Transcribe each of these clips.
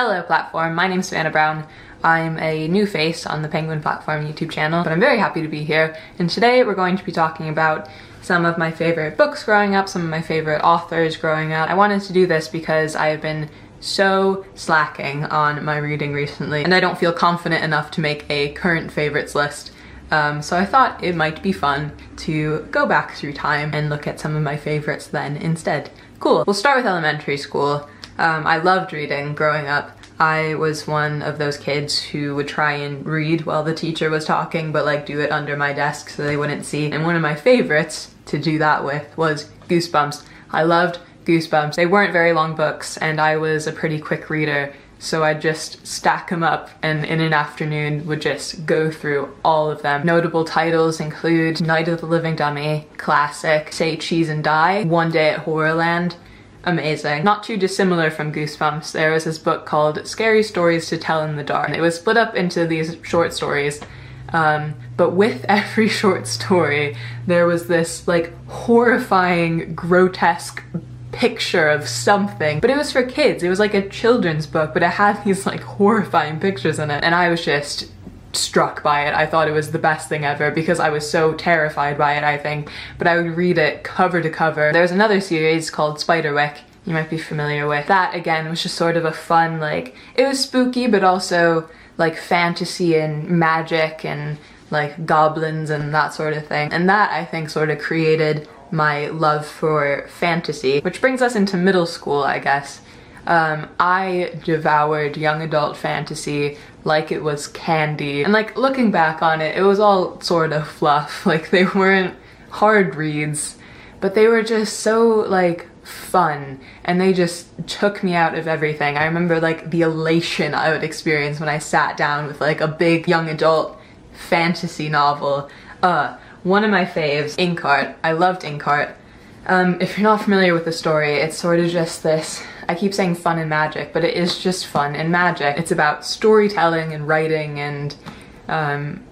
Hello platform, my name's Savannah Brown. I'm a new face on the Penguin Platform YouTube channel, but I'm very happy to be here. And today we're going to be talking about some of my favorite books growing up, some of my favorite authors growing up. I wanted to do this because I have been so slacking on my reading recently, and I don't feel confident enough to make a current favorites list. So I thought it might be fun to go back through time and look at some of my favorites then instead. Cool. We'll start with elementary school. I loved reading growing up. I was one of those kids who would try and read while the teacher was talking, but like do it under my desk so they wouldn't see. And one of my favorites to do that with was Goosebumps. I loved Goosebumps. They weren't very long books and I was a pretty quick reader, so I'd just stack them up and in an afternoon would just go through all of them. Notable titles include Night of the Living Dummy, classic, Say Cheese and Die, One Day at Horrorland. Amazing. Not too dissimilar from Goosebumps, there was this book called Scary Stories to Tell in the Dark. It was split up into these short stories, but with every short story there was this like horrifying, grotesque picture of something, but it was for kids. It was like a children's book, but it had these like horrifying pictures in it, and I was just struck by it. I thought it was the best thing ever because I was so terrified by it, I think, but I would read it cover to cover. There was another series called Spiderwick, you might be familiar with. That again was just sort of a fun, like, it was spooky but also like fantasy and magic and like goblins and that sort of thing, and that I think sort of created my love for fantasy, which brings us into middle school, I guess. I devoured young adult fantasy like it was candy, and like looking back on it, it was all sort of fluff. Like they weren't hard reads, but they were just so like fun, and they just took me out of everything. I remember like the elation I would experience when I sat down with like a big young adult fantasy novel. One of my faves, Inkheart. I loved Inkheart. If you're not familiar with the story, it's sort of just this, I keep saying fun and magic, but it is just fun and magic. It's about storytelling and writing, and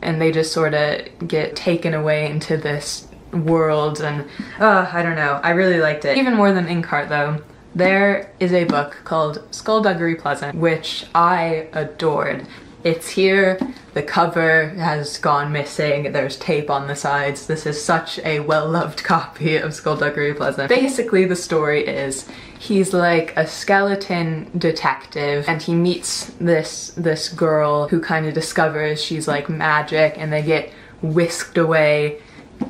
they just sort of get taken away into this world, and I don't know, I really liked it. Even more than Inkheart though, there is a book called Skulduggery Pleasant, which I adored. It's here, the cover has gone missing, there's tape on the sides. This is such a well-loved copy of Skulduggery Pleasant. Basically the story is, he's like a skeleton detective and he meets this girl who kind of discovers she's like magic, and they get whisked away,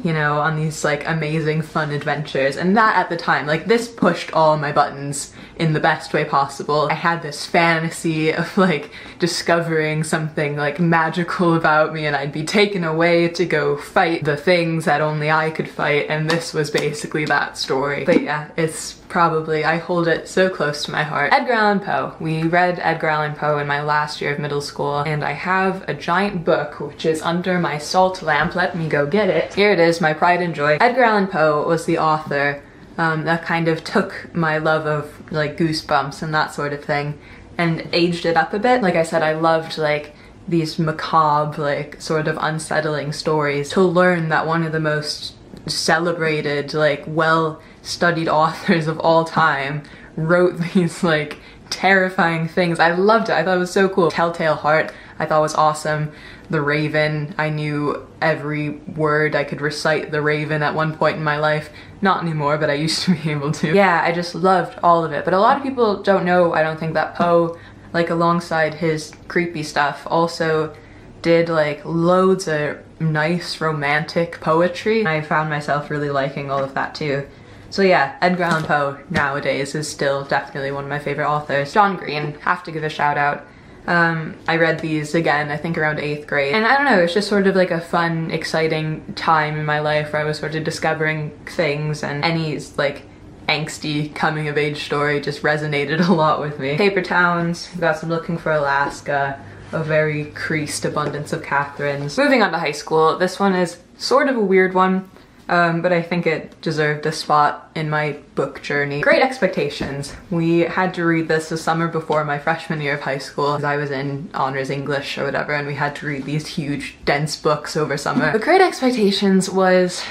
you know, on these like amazing fun adventures. And that at the time, like this pushed all my buttons in the best way possible. I had this fantasy of like discovering something like magical about me, and I'd be taken away to go fight the things that only I could fight, and this was basically that story. But yeah, it's probably, I hold it so close to my heart. Edgar Allen Poe. We read Edgar Allen Poe in my last year of middle school, and I have a giant book which is under my salt lamp. Let me go get it. Here it is, my pride and joy. Edgar Allen Poe was the author that kind of took my love of like Goosebumps and that sort of thing and aged it up a bit. Like I said, I loved like these macabre, like sort of unsettling stories. To learn that one of the most celebrated, like well-studied authors of all time wrote these like terrifying things, I loved it. I thought it was so cool. Telltale Heart, I thought was awesome. The Raven, I knew every word. I could recite The Raven at one point in my life. Not anymore, but I used to be able to. Yeah, I just loved all of it. But a lot of people don't know, I don't think, that Poe, like alongside his creepy stuff, also did like loads of nice romantic poetry. I found myself really liking all of that too. So yeah, Edgar Allan Poe nowadays is still definitely one of my favorite authors. John Green, have to give a shout out. I read these again, I think around 8th grade, and I don't know, it's just sort of like a fun, exciting time in my life where I was sort of discovering things, and any like angsty coming of age story just resonated a lot with me. Paper Towns, got some Looking for Alaska, a very creased abundance of Katherines. Moving on to high school, this one is sort of a weird one, but I think it deserved a spot in my book journey. Great Expectations. We had to read this the summer before my freshman year of high school, because I was in honors English or whatever, and we had to read these huge, dense books over summer. But Great Expectations was,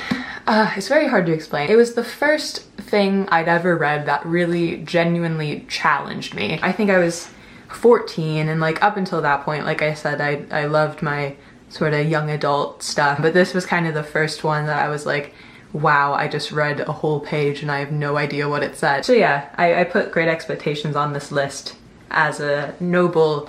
it's very hard to explain. It was the first thing I'd ever read that really genuinely challenged me. I think I was 14, and like up until that point, like I said, I loved my sort of young adult stuff, but this was kind of the first one that I was like, wow, I just read a whole page and I have no idea what it said. So yeah, I put Great Expectations on this list as a noble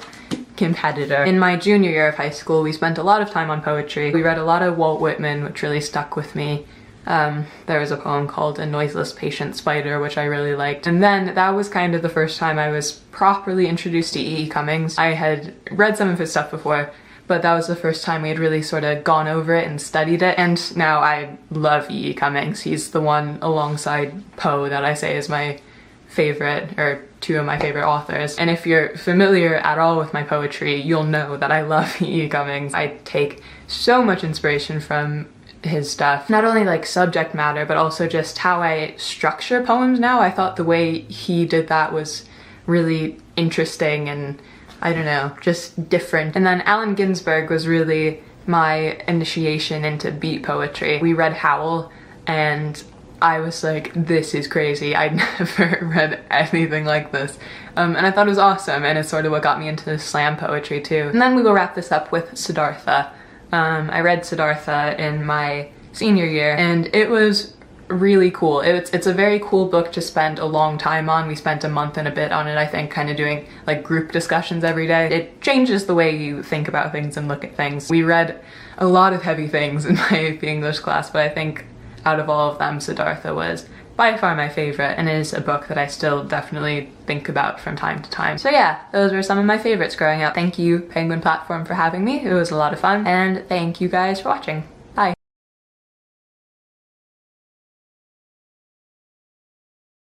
competitor. In my junior year of high school, we spent a lot of time on poetry. We read a lot of Walt Whitman, which really stuck with me. There was a poem called A Noiseless Patient Spider, which I really liked. And then that was kind of the first time I was properly introduced to E.E. Cummings. I had read some of his stuff before, but that was the first time we had really sort of gone over it and studied it. And now I love E.E. Cummings. He's the one alongside Poe that I say is my favorite, or two of my favorite authors. And if you're familiar at all with my poetry, you'll know that I love E.E. Cummings. I take so much inspiration from his stuff. Not only like subject matter, but also just how I structure poems now. I thought the way he did that was really interesting and, I don't know, just different. And then Allen Ginsberg was really my initiation into beat poetry. We read Howl and I was like, this is crazy. I'd never read anything like this. And I thought it was awesome, and it's sort of what got me into slam poetry too. And then we will wrap this up with Siddhartha. I read Siddhartha in my senior year, and it was really cool. It's a very cool book to spend a long time on. We spent a month and a bit on it, I think, kind of doing like group discussions every day. It changes the way you think about things and look at things. We read a lot of heavy things in my AP English class, but I think out of all of them, Siddhartha was by far my favorite, and is a book that I still definitely think about from time to time. So yeah, those were some of my favorites growing up. Thank you, Penguin Platform, for having me. It was a lot of fun, and thank you guys for watching.